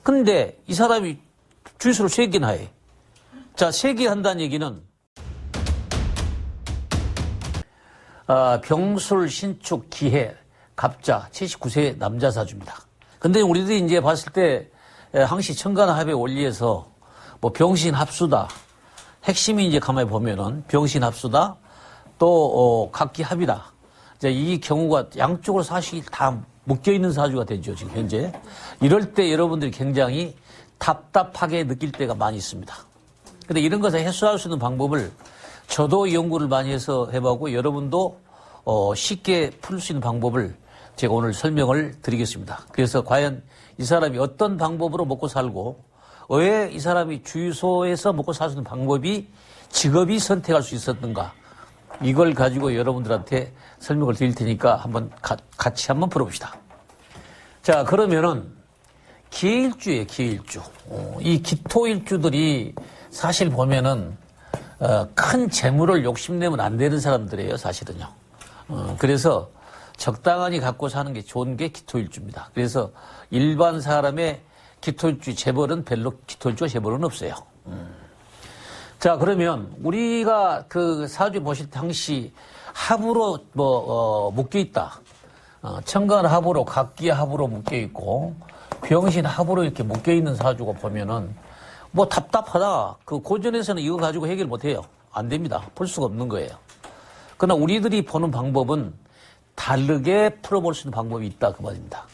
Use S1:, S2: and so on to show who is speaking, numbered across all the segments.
S1: 근데 이 사람이 주유소를 3개나 해. 자, 3개 한다는 얘기는 병술, 신축, 기해, 갑자, 79세 남자 사주입니다. 근데 우리들이 이제 봤을 때 항시 청간합의 원리에서 뭐 병신 합수다. 핵심이 이제 가만히 보면은 병신 합수다. 또 각기 합이다. 이제 이 경우가 양쪽으로 사실이 다 묶여 있는 사주가 되죠, 지금 현재. 이럴 때 여러분들이 굉장히 답답하게 느낄 때가 많이 있습니다. 근데 이런 것을 해소할 수 있는 방법을 저도 연구를 많이 해서 해보고 여러분도 쉽게 풀 수 있는 방법을 제가 오늘 설명을 드리겠습니다. 그래서 과연 이 사람이 어떤 방법으로 먹고 살고 왜 이 사람이 주유소에서 먹고 살 수 있는 방법이 직업이 선택할 수 있었는가, 이걸 가지고 여러분들한테 설명을 드릴 테니까 같이 한번 풀어봅시다. 자, 그러면은 기일주예요, 기일주. 이 기토일주들이 사실 보면은 큰 재물을 욕심내면 안 되는 사람들이에요, 사실은요. 그래서 적당히 갖고 사는 게 좋은 게 기토일주입니다. 그래서 일반 사람의 기토일주 재벌은 별로 기토일주가 재벌은 없어요. 자, 그러면 우리가 그 사주 보실 때 항시 합으로 묶여 있다. 천간 합으로, 각기 합으로 묶여 있고 병신 합으로 이렇게 묶여 있는 사주가 보면은 뭐 답답하다. 그 고전에서는 이거 가지고 해결 못 해요. 안 됩니다. 풀 수가 없는 거예요. 그러나 우리들이 보는 방법은 다르게 풀어볼 수 있는 방법이 있다, 그 말입니다.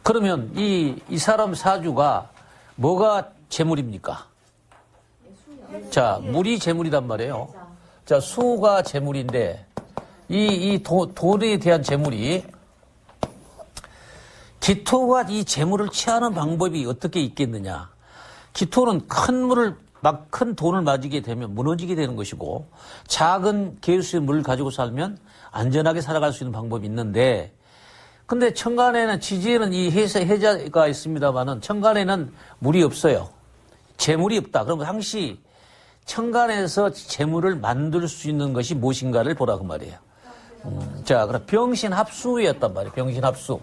S1: 그러면 이 사람 사주가 뭐가 재물입니까? 자, 물이 재물이란 말이에요. 자, 수가 재물인데 돈에 대한 재물이, 기토가 이 재물을 취하는 방법이 어떻게 있겠느냐. 기토는 큰 돈을 맞이게 되면 무너지게 되는 것이고, 작은 개수의 물을 가지고 살면 안전하게 살아갈 수 있는 방법이 있는데, 근데 천간에는, 지지에는 이 해자가 있습니다만은 천간에는 물이 없어요. 재물이 없다. 그러면 항시 천간에서 재물을 만들 수 있는 것이 무엇인가를 보라, 그 말이에요. 자, 그럼 병신합수였단 말이에요. 병신합수.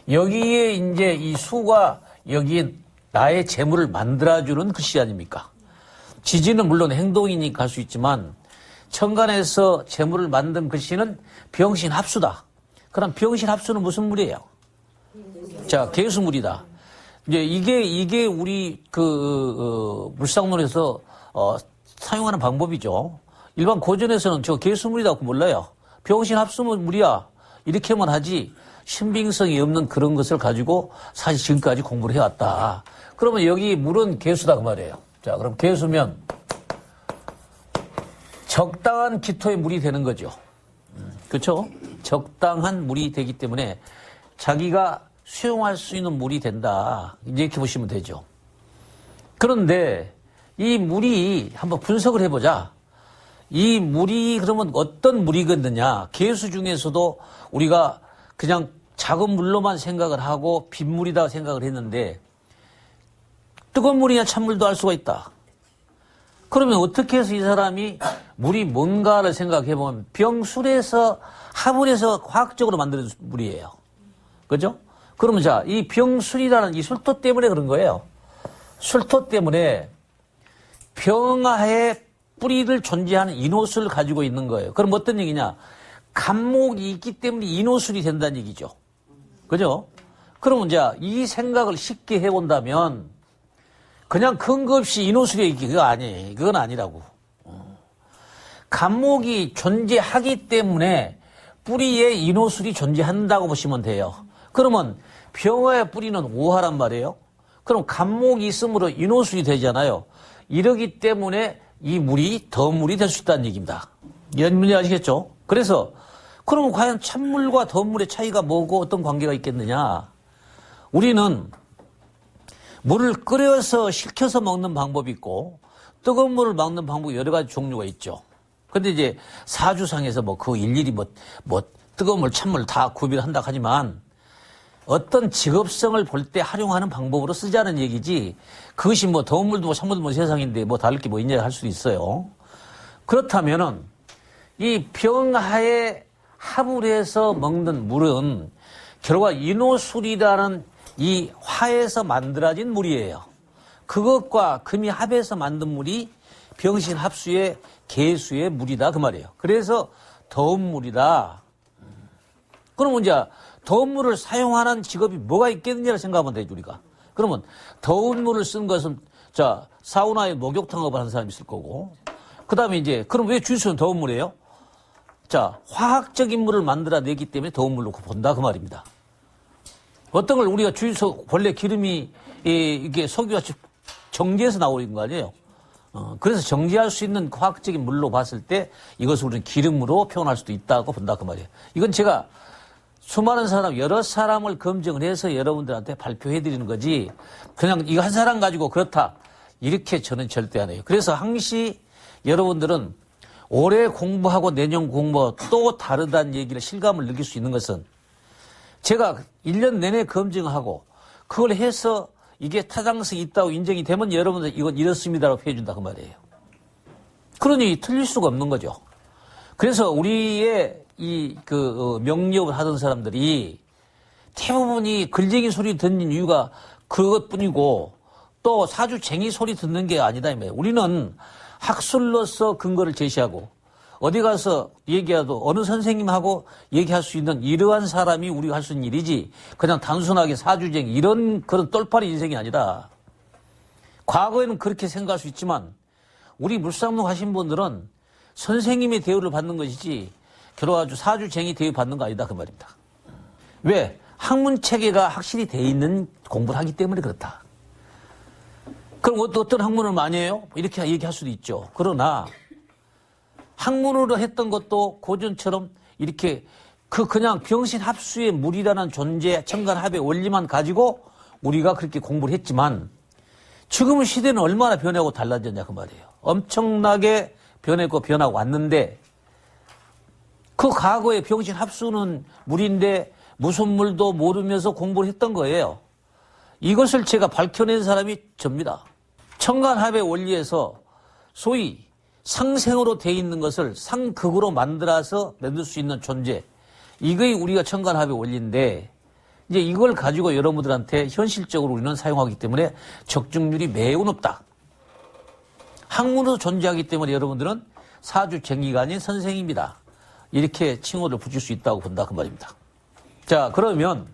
S1: 여기에 이제 이 수가 여기에 나의 재물을 만들어주는 글씨 아닙니까? 지지는 물론 행동이니까 할 수 있지만 천간에서 재물을 만든 글씨는 병신합수다. 그럼 병신합수는 무슨 물이에요? 자, 개수물이다. 이제 이게 우리 물상론에서 사용하는 방법이죠. 일반 고전에서는 저 개수물이라고 몰라요. 병신합수는 물이야. 이렇게만 하지 신빙성이 없는 그런 것을 가지고 사실 지금까지 공부를 해왔다. 그러면 여기 물은 개수다, 그 말이에요. 자, 그럼 개수면 적당한 기토의 물이 되는 거죠. 그렇죠? 적당한 물이 되기 때문에 자기가 수용할 수 있는 물이 된다. 이렇게 보시면 되죠. 그런데 이 물이 한번 분석을 해보자. 이 물이 그러면 어떤 물이겠느냐. 개수 중에서도 우리가 그냥 작은 물로만 생각을 하고 빗물이다 생각을 했는데 뜨거운 물이냐 찬물도 알 수가 있다. 그러면 어떻게 해서 이 사람이 물이 뭔가를 생각해보면 병술에서 합을 해서 화학적으로 만드는 물이에요. 그죠? 그러면 자, 이 병술이라는 이 술토 때문에 그런 거예요. 술토 때문에 병하에 뿌리를 존재하는 인호술을 가지고 있는 거예요. 그럼 어떤 얘기냐? 간목이 있기 때문에 인호술이 된다는 얘기죠. 그죠? 그러면 자, 이 생각을 쉽게 해본다면 그냥 근거 없이 인호술이 있기, 그거 아니에요. 그건 아니라고. 간목이 존재하기 때문에 뿌리에 인호술이 존재한다고 보시면 돼요. 그러면 병화의 뿌리는 오화란 말이에요. 그럼 간목이 있으므로 인호술이 되잖아요. 이러기 때문에 이 물이 더 물이 될 수 있다는 얘기입니다. 이런 문제 아시겠죠? 그래서 그러면 과연 찬물과 더 물의 차이가 뭐고 어떤 관계가 있겠느냐? 우리는 물을 끓여서 식혀서 먹는 방법이 있고 뜨거운 물을 먹는 방법이 여러 가지 종류가 있죠. 근데 이제 사주상에서 그 일일이 뜨거운 물, 찬물 다 구비를 한다 하지만 어떤 직업성을 볼 때 활용하는 방법으로 쓰자는 얘기지, 그것이 더운 물도 찬물도 세상인데 다를 게 있냐 할 수도 있어요. 그렇다면은 이 병하에 합을 해서 먹는 물은 결과 인호술이라는 이 화에서 만들어진 물이에요. 그것과 금이 합해서 만든 물이 병신합수의 개수의 물이다 그 말이에요. 그래서 더운 물이다. 그러면 이제 더운 물을 사용하는 직업이 뭐가 있겠느냐를 생각하면 되죠 우리가. 그러면 더운 물을 쓴 것은 자 사우나에 목욕탕업을 하는 사람이 있을 거고 그다음에 이제 그럼 왜 주유소는 더운 물이에요? 자 화학적인 물을 만들어내기 때문에 더운 물로 본다 그 말입니다. 어떤 걸 우리가 주유소 원래 기름이 이게 석유같이 정지해서 나오는 거 아니에요? 그래서 정지할 수 있는 화학적인 물로 봤을 때 이것을 우리는 기름으로 표현할 수도 있다고 본다 그 말이에요. 이건 제가 수많은 사람, 여러 사람을 검증을 해서 여러분들한테 발표해 드리는 거지 그냥 이거 한 사람 가지고 그렇다 이렇게 저는 절대 안 해요. 그래서 항시 여러분들은 올해 공부하고 내년 공부 또 다르다는 얘기를 실감을 느낄 수 있는 것은 제가 1년 내내 검증하고 그걸 해서 이게 타당성이 있다고 인정이 되면 여러분들 이건 이렇습니다라고 해준다 그 말이에요. 그러니 틀릴 수가 없는 거죠. 그래서 우리의 명리업을 하던 사람들이 대부분이 글쟁이 소리 듣는 이유가 그것뿐이고 또 사주쟁이 소리 듣는 게 아니다 이 말이에요. 우리는 학술로서 근거를 제시하고 어디 가서 얘기해도 어느 선생님하고 얘기할 수 있는 이러한 사람이 우리가 할 수 있는 일이지 그냥 단순하게 사주쟁이 이런 그런 똘파리 인생이 아니다. 과거에는 그렇게 생각할 수 있지만 우리 물상농 하신 분들은 선생님의 대우를 받는 것이지 결혼아주 사주쟁이 대우 받는 거 아니다 그 말입니다. 왜? 학문 체계가 확실히 돼 있는 공부를 하기 때문에 그렇다. 그럼 어떤 학문을 많이 해요? 이렇게 얘기할 수도 있죠. 그러나 학문으로 했던 것도 고전처럼 이렇게 그냥 병신합수의 물이라는 존재 천간합의 원리만 가지고 우리가 그렇게 공부를 했지만 지금은 시대는 얼마나 변하고 달라졌냐 그 말이에요. 엄청나게 변했고 변하고 왔는데 그 과거의 병신합수는 물인데 무슨 물도 모르면서 공부를 했던 거예요. 이것을 제가 밝혀낸 사람이 접니다. 천간합의 원리에서 소위 상생으로 돼 있는 것을 상극으로 만들어서 만들 수 있는 존재. 이게 우리가 천간합의 원리인데 이제 이걸 가지고 여러분들한테 현실적으로 우리는 사용하기 때문에 적중률이 매우 높다. 학문으로 존재하기 때문에 여러분들은 사주쟁이가 아닌 선생입니다. 이렇게 칭호를 붙일 수 있다고 본다 그 말입니다. 자 그러면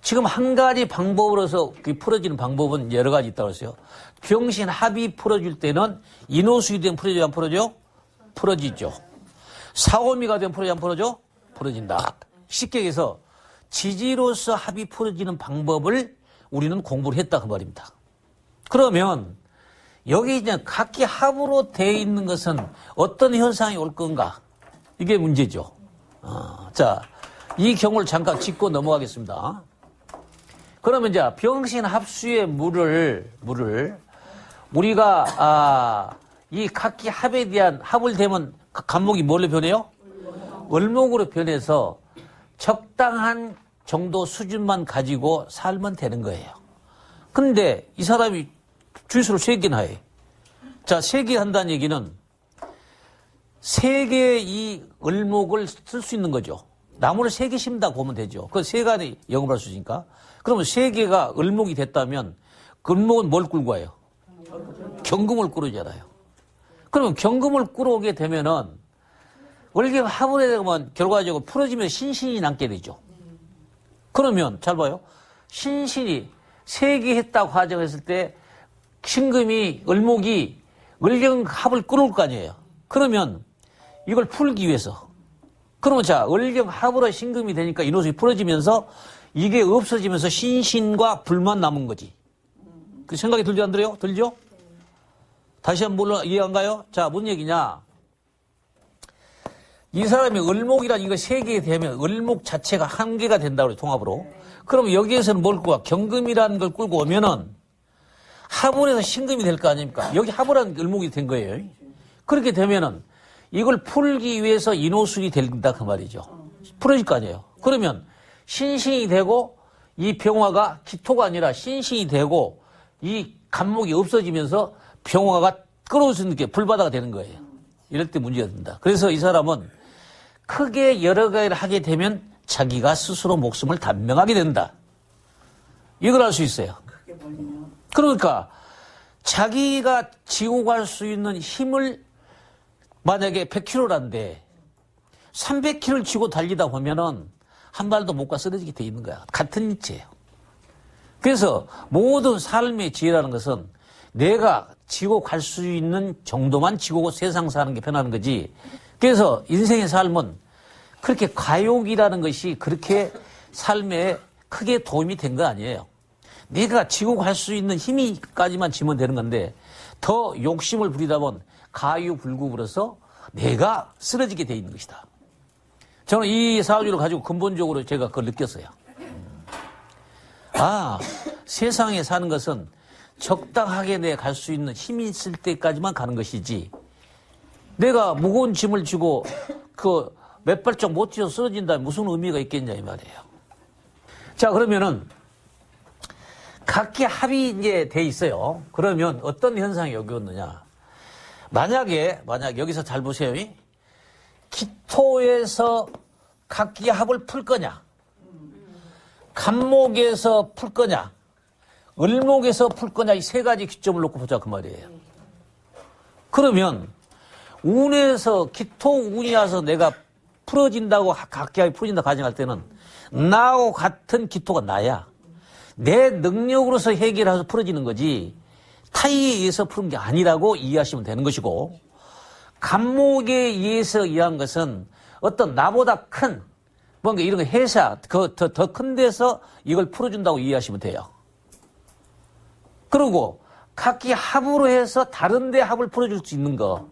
S1: 지금 한 가지 방법으로서 풀어지는 방법은 여러 가지 있다고 했어요. 병신합이 풀어질 때는 인호수이 되면 풀어지지 안 풀어져? 풀어지죠. 사오미가 되면 풀어지지 안 풀어져? 풀어진다. 쉽게 얘기해서 지지로서 합이 풀어지는 방법을 우리는 공부를 했다 그 말입니다. 그러면 여기 이제 각기 합으로 되어 있는 것은 어떤 현상이 올 건가? 이게 문제죠. 자, 이 경우를 잠깐 짚고 넘어가겠습니다. 그러면 이제 병신합수의 물을 우리가 이 각기 합에 대한 합을 대면 간목이 뭘로 변해요? 을목으로 변해서 적당한 정도 수준만 가지고 살면 되는 거예요. 근데 이 사람이 주유소를 3개나 해. 자, 3개 한다는 얘기는 3개의 이 을목을 쓸 수 있는 거죠. 나무를 3개 심다 보면 되죠. 그 3가지 영업할 수 있으니까. 그러면 3개가 을목이 됐다면 그 을목은 뭘 끌고 와요? 경금을 끌어오잖아요. 그러면 경금을 끌어오게 되면은 월경 합을 되면 결과적으로 풀어지면 신신이 남게 되죠. 그러면 잘 봐요. 신신이 3개 했다고 가정했을 때 신금이 을목이 월경 합을 끌어올 거 아니에요. 그러면 이걸 풀기 위해서 그러면 자 월경 합으로 신금이 되니까 인호수이 풀어지면서 이게 없어지면서 신신과 불만 남은 거지. 그 생각이 들죠 안 들어요? 들죠? 다시 한번 이해 안 가요? 자, 뭔 얘기냐? 이 사람이 을목이란 이거 3개 되면 을목 자체가 1개가 된다고 그래요, 통합으로. 그럼 여기에서는 뭘 끌고 와? 경금이라는 걸 끌고 오면은 합을 해서 신금이 될 거 아닙니까? 여기 합을 한 을목이 된 거예요. 그렇게 되면은 이걸 풀기 위해서 인호수이 된다 그 말이죠. 풀어질 거 아니에요. 그러면 신신이 되고 이 병화가 기토가 아니라 신신이 되고 이 간목이 없어지면서 병화가 끌어올 수 있는 게 불바다가 되는 거예요. 이럴 때 문제가 된다. 그래서 이 사람은 크게 여러 가지를 하게 되면 자기가 스스로 목숨을 단명하게 된다. 이걸 알 수 있어요.
S2: 크게 벌리면.
S1: 그러니까 자기가 지고 갈 수 있는 힘을 만약에 100kg란데 300kg를 쥐고 달리다 보면은 한 발도 못 가 쓰러지게 돼 있는 거야. 같은 이치예요. 그래서 모든 삶의 지혜라는 것은 내가 지고 갈 수 있는 정도만 지고 세상 사는 게 편하는 거지. 그래서 인생의 삶은 그렇게 과욕이라는 것이 그렇게 삶에 크게 도움이 된 거 아니에요. 내가 지고 갈 수 있는 힘이까지만 지면 되는 건데 더 욕심을 부리다 보면 가유불급으로서 내가 쓰러지게 돼 있는 것이다. 저는 이 사주를 가지고 근본적으로 제가 그걸 느꼈어요. 아, 세상에 사는 것은 적당하게 내 갈 수 있는 힘이 있을 때까지만 가는 것이지 내가 무거운 짐을 지고 그 몇 발짝 못 뛰어서 쓰러진다면 무슨 의미가 있겠냐 이 말이에요. 자, 그러면은 각기 합이 이제 돼 있어요. 그러면 어떤 현상이 여기 오느냐. 만약에 여기서 잘 보세요. 기토에서 각기 합을 풀 거냐, 간목에서 풀 거냐, 을목에서 풀 거냐, 이 세 가지 기점을 놓고 보자 그 말이에요. 그러면 운에서 기토 운이 와서 내가 풀어진다고 각기 합이 풀어진다 가정할 때는 나하고 같은 기토가 나야. 내 능력으로서 해결해서 풀어지는 거지 타의에 의해서 푸는 게 아니라고 이해하시면 되는 것이고, 간목에 의해서 이해한 것은 어떤 나보다 큰 뭔가 이런 거 회사 더 큰 데서 이걸 풀어준다고 이해하시면 돼요. 그리고 각기 합으로 해서 다른 데 합을 풀어줄 수 있는 거,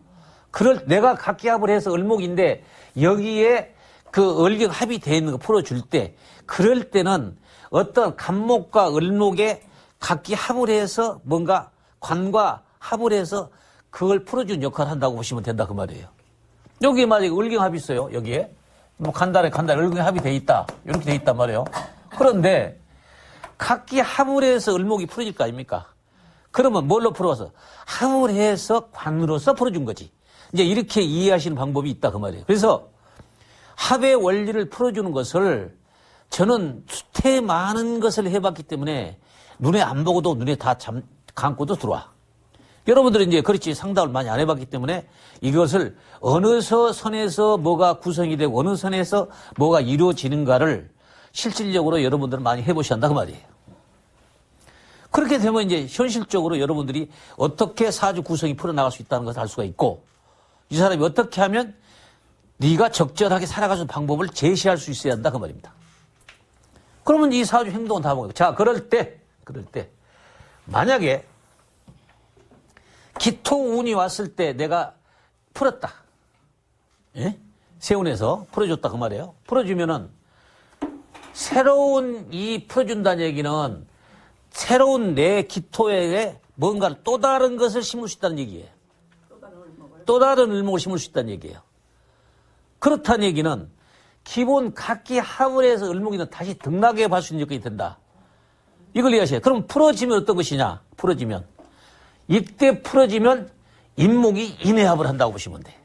S1: 내가 각기 합을 해서 을목인데 여기에 그 을경 합이 되어 있는 거 풀어줄 때, 그럴 때는 어떤 간목과 을목에 각기 합을 해서 뭔가 관과 합을 해서 그걸 풀어준 역할을 한다고 보시면 된다 그 말이에요. 여기에 만약에 을경합이 있어요. 여기에 뭐 간달에 을경합이 돼 있다, 이렇게 돼 있단 말이에요. 그런데 각기 합을 해서 을목이 풀어질 거 아닙니까? 그러면 뭘로 풀어서? 합을 해서 관으로서 풀어준 거지. 이제 이렇게 이해하시는 방법이 있다 그 말이에요. 그래서 합의 원리를 풀어주는 것을 저는 수태 많은 것을 해봤기 때문에 눈에 안 보고도 눈에 다 감고도 들어와. 여러분들은 이제 그렇지 상담을 많이 안 해봤기 때문에 이것을 어느 선에서 뭐가 구성이 되고 어느 선에서 뭐가 이루어지는가를 실질적으로 여러분들은 많이 해보셔야 한다 그 말이에요. 그렇게 되면 이제 현실적으로 여러분들이 어떻게 사주 구성이 풀어나갈 수 있다는 것을 알 수가 있고, 이 사람이 어떻게 하면 네가 적절하게 살아갈 수 있는 방법을 제시할 수 있어야 한다 그 말입니다. 그러면 이 사주 행동은 다 보고, 자, 그럴 때 만약에 기토 운이 왔을 때 내가 풀었다. 예? 세운에서 풀어줬다 그 말이에요. 풀어주면은 새로운 이 풀어준다는 얘기는 새로운 내 기토에 뭔가를 또 다른 것을 심을 수 있다는 얘기예요. 또 다른 을목을 심을 수 있다는 얘기예요. 그렇다는 얘기는 기본 각기 합을 해서 을목이는 다시 등락해 볼 수 있는 여건이 된다. 이걸 이해하셔야 돼요. 그럼 풀어지면 어떤 것이냐? 이때 풀어지면 인목이 인해합을 한다고 보시면 돼.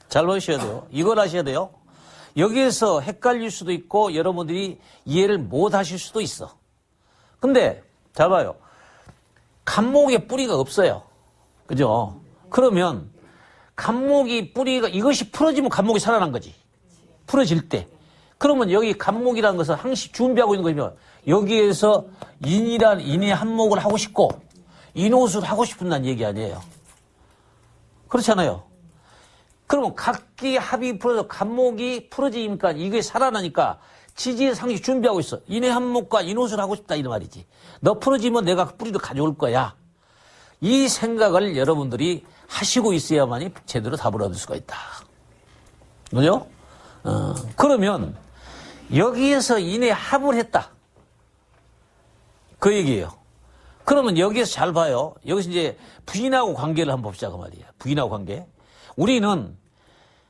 S1: 잘 보셔야 돼요. 이걸 아셔야 돼요. 여기에서 헷갈릴 수도 있고 여러분들이 이해를 못 하실 수도 있어. 근데 잘 봐요. 간목에 뿌리가 없어요. 그죠? 그러면 간목이 뿌리가 이것이 풀어지면 간목이 살아난 거지. 풀어질 때. 그러면 여기 간목이라는 것은 항시 준비하고 있는 거면 여기에서 인의 한목을 하고 싶고 인옷을 하고 싶은다는 얘기 아니에요. 그렇잖아요. 그러면 각기 합이 풀어서 간목이 풀어지니까 이게 살아나니까 지지에 상시 준비하고 있어. 인의 한목과 인옷을 하고 싶다 이런 말이지. 너 풀어지면 내가 그 뿌리를 가져올 거야. 이 생각을 여러분들이 하시고 있어야만이 제대로 답을 얻을 수가 있다. 그죠? 그러면 여기에서 인의 합을 했다. 그 얘기예요. 그러면 여기에서 잘 봐요. 여기서 이제 부인하고 관계를 한번 봅시다 그 말이에요. 부인하고 관계. 우리는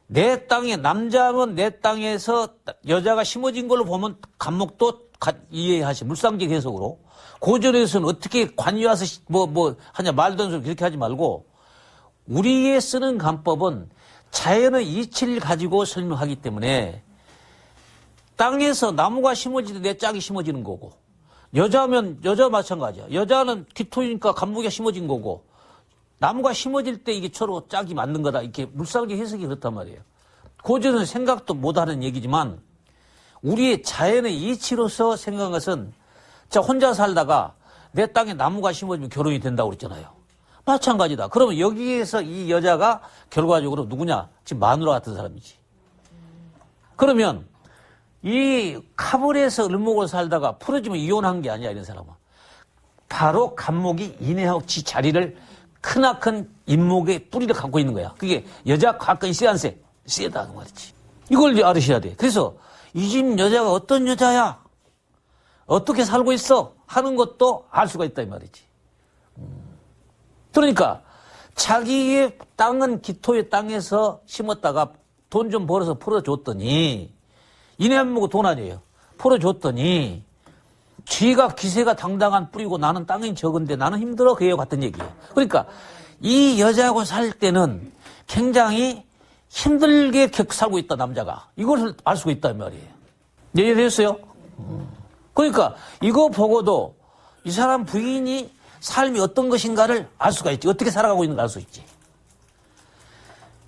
S1: 내 땅에, 남자면 내 땅에서 여자가 심어진 걸로 보면 간목도 이해하시, 물상적 해석으로. 고전에서는 어떻게 관이 와서 하냐, 말도 안 소리 그렇게 하지 말고, 우리의 쓰는 간법은 자연의 이치를 가지고 설명하기 때문에 땅에서 나무가 심어질 때 내 짝이 심어지는 거고, 여자면 여자 마찬가지야. 여자는 기토이니까 간목이 심어진 거고 나무가 심어질 때 이게 서로 짝이 맞는 거다. 이렇게 물상적 해석이 그렇단 말이에요. 고전은 생각도 못하는 얘기지만 우리의 자연의 이치로서 생각한 것은 자 혼자 살다가 내 땅에 나무가 심어지면 결혼이 된다고 그랬잖아요. 마찬가지다. 그러면 여기에서 이 여자가 결과적으로 누구냐? 지금 마누라 같은 사람이지. 그러면 이 카불에서 을목으로 살다가 풀어지면 이혼한 게 아니야, 이런 사람은. 바로 간목이 인해하고 지 자리를 크나큰 인목의 뿌리를 갖고 있는 거야. 그게 여자 가까이 씨한테 세다 그 말이지. 이걸 알으셔야 돼. 그래서 이 집 여자가 어떤 여자야? 어떻게 살고 있어? 하는 것도 알 수가 있다 이 말이지. 그러니까 자기의 땅은 기토의 땅에서 심었다가 돈 좀 벌어서 풀어줬더니 인해한목은 돈 아니에요. 풀어줬더니 쥐가 기세가 당당한 뿌리고 나는 땅이 적은데 나는 힘들어 그애와 같은 얘기예요. 그러니까 이 여자하고 살 때는 굉장히 힘들게 살고 있다 남자가. 이걸 알 수가 있단 말이에요. 이해됐어요? 그러니까 이거 보고도 이 사람 부인이 삶이 어떤 것인가를 알 수가 있지. 어떻게 살아가고 있는가 알 수 있지.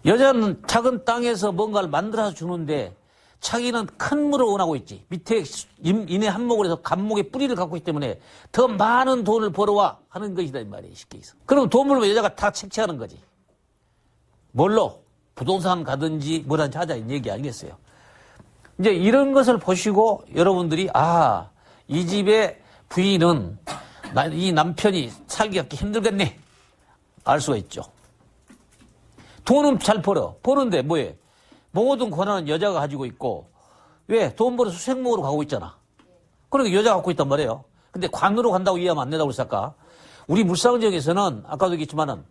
S1: 여자는 작은 땅에서 뭔가를 만들어서 주는데 자기는 큰 물을 원하고 있지. 밑에 인해 한목을 해서 간목의 뿌리를 갖고 있기 때문에 더 많은 돈을 벌어와 하는 것이다 이 말이에요. 쉽게 해서. 그럼 돈 벌면 여자가 다 책취하는 거지. 뭘로? 부동산 가든지 뭐든지 하자 이 얘기 아니겠어요. 이제 이런 것을 보시고 여러분들이 이 집의 부인은 이 남편이 살기가 힘들겠네 알 수가 있죠. 돈은 잘 벌어. 버는데 뭐해? 모든 권한은 여자가 가지고 있고 왜? 돈 벌어서 수생목으로 가고 있잖아. 그러니까 여자가 갖고 있단 말이에요. 근데 관으로 간다고 이해하면 안 된다고 그랬어 아까. 우리 물상적에서는 아까도 얘기했지만은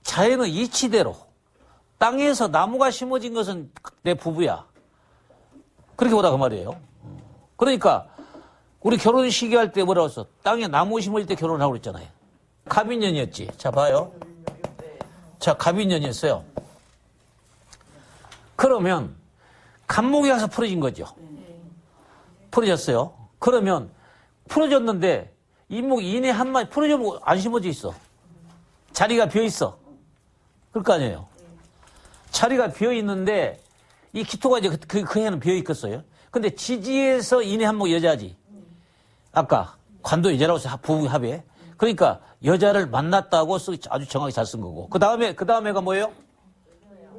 S1: 자연의 이치대로 땅에서 나무가 심어진 것은 내 부부야. 그렇게 보다 그 말이에요. 그러니까 우리 결혼 시기할 때 뭐라고 했어? 땅에 나무 심을 때 결혼하고 그랬잖아요. 갑인년이었지. 자 봐요. 자 갑인년이었어요. 그러면 간목이 가서 풀어진 거죠. 풀어졌어요. 그러면 풀어졌는데 인목 인해 한 마리 풀어지면 안 심어져 있어. 자리가 비어 있어. 그럴 거 아니에요. 자리가 비어 있는데 이 기토가 이제 그 해는 비어 있겠어요. 근데 지지에서 인해 한목 여자지. 아까 관도 여자라고 해서 부부 합의에. 그러니까 여자를 만났다고 아주 정확히 잘 쓴 거고. 그 다음에가 뭐예요?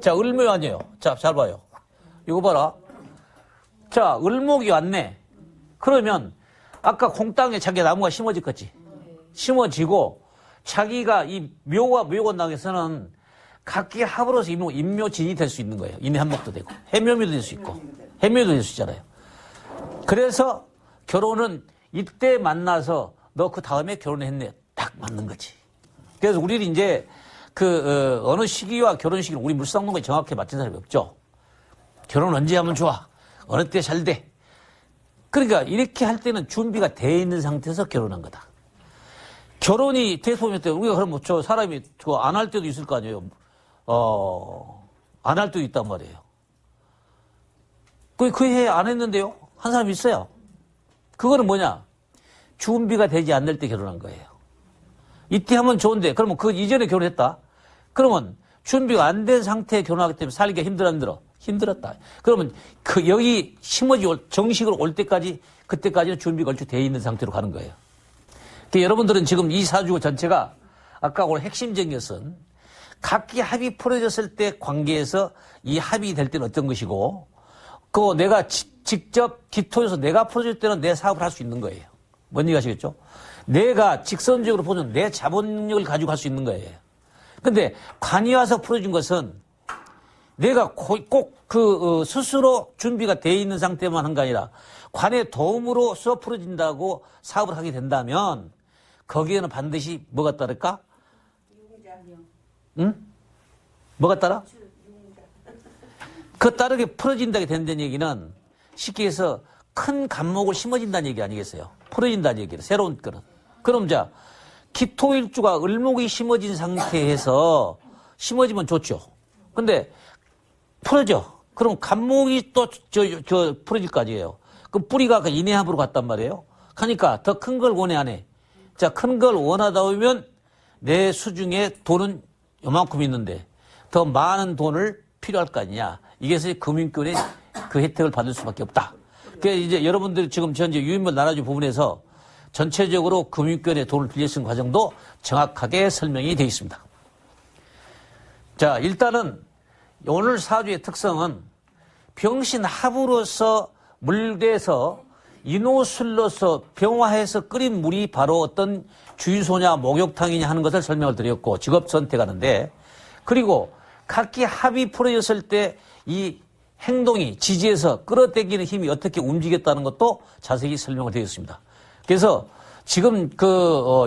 S1: 자, 을묘 아니에요. 자, 잘 봐요. 이거 봐라. 자, 을목이 왔네. 그러면 아까 공땅에 자기 나무가 심어졌겠지. 심어지고 자기가 이 묘건당에서는 각기 합으로서 인묘진이 될 수 있는 거예요. 인해 한목도 되고 해묘묘도 될 수 있고 해묘도 될 수 있잖아요. 그래서 결혼은 이때 만나서 너 그 다음에 결혼했네. 딱 맞는 거지. 그래서 우리는 이제 어느 시기와 결혼 시기를 우리 물상론에 정확히 맞춘 사람이 없죠. 결혼 언제 하면 좋아? 어느 때 잘 돼? 그러니까 이렇게 할 때는 준비가 돼 있는 상태에서 결혼한 거다. 결혼이 대소면 때 우리가 그럼 저 사람이 안 할 때도 있을 거 아니에요. 안 할 때도 있단 말이에요. 그 해 안 했는데요? 한 사람이 있어요. 그거는 뭐냐? 준비가 되지 않을 때 결혼한 거예요. 이때 하면 좋은데, 그러면 그 이전에 결혼했다? 그러면 준비가 안 된 상태에 결혼하기 때문에 살기가 힘들어? 힘들었다. 그러면 여기 정식으로 올 때까지, 그때까지는 준비가 얼추 되어 있는 상태로 가는 거예요. 그러니까 여러분들은 지금 이 사주 전체가 아까 오늘 핵심적인 것은 각기 합이 풀어졌을 때 관계에서 이 합이 될 때는 어떤 것이고, 내가 직접 기토에서 내가 풀어줄 때는 내 사업을 할 수 있는 거예요. 뭔 얘기 하시겠죠? 내가 직선적으로 풀어준 내 자본력을 가지고 할 수 있는 거예요. 근데 관이 와서 풀어준 것은 내가 꼭 스스로 준비가 되어 있는 상태만 한 게 아니라 관의 도움으로써 풀어진다고 사업을 하게 된다면 거기에는 반드시 뭐가 따를까? 응? 뭐가 따라? 그 따르게 풀어진다게 된다는 얘기는 쉽게 해서 큰 간목을 심어진다는 얘기 아니겠어요? 풀어진다는 얘기를 새로운 거는. 그럼 자 기토일주가 을목이 심어진 상태에서 심어지면 좋죠. 근데 풀어져. 그럼 간목이 또 풀어질 거 아니에요. 그럼 뿌리가 인해합으로 갔단 말이에요. 하니까 더 큰 걸 원해 안 해? 자, 큰 걸 원하다 보면 내 수중에 돈은 요만큼 있는데 더 많은 돈을 필요할 거 아니냐. 이게서 금융권의 그 혜택을 받을 수밖에 없다. 그러니까 이제 여러분들이 지금 현재 유인물 나눠준 부분에서 전체적으로 금융권의 돈을 빌려 쓰는 과정도 정확하게 설명이 되어 있습니다. 자, 일단은 오늘 사주의 특성은 병신합으로서 물대서 인호술로서 병화해서 끓인 물이 바로 어떤 주유소냐 목욕탕이냐 하는 것을 설명을 드렸고 직업 선택하는데 그리고 각기 합이 풀어졌을 때 이 행동이 지지해서 끌어당기는 힘이 어떻게 움직였다는 것도 자세히 설명을 드렸습니다. 그래서 지금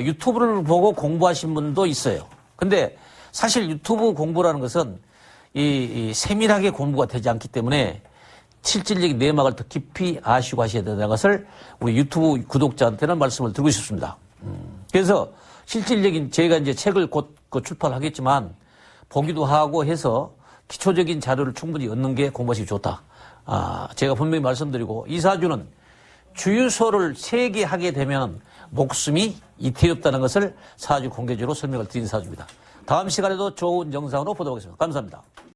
S1: 유튜브를 보고 공부하신 분도 있어요. 근데 사실 유튜브 공부라는 것은 이 세밀하게 공부가 되지 않기 때문에 실질적인 내막을 더 깊이 아시고 하셔야 된다는 것을 우리 유튜브 구독자한테는 말씀을 드리고 싶습니다. 그래서 실질적인 제가 이제 책을 곧 출판하겠지만 보기도 하고 해서 기초적인 자료를 충분히 얻는 게 공부하시기 좋다. 제가 분명히 말씀드리고 이 사주는 주유소를 3개 하게 되면 목숨이 이태롭다는 것을 사주 공개적으로 설명을 드린 사주입니다. 다음 시간에도 좋은 영상으로 보도록 하겠습니다. 감사합니다.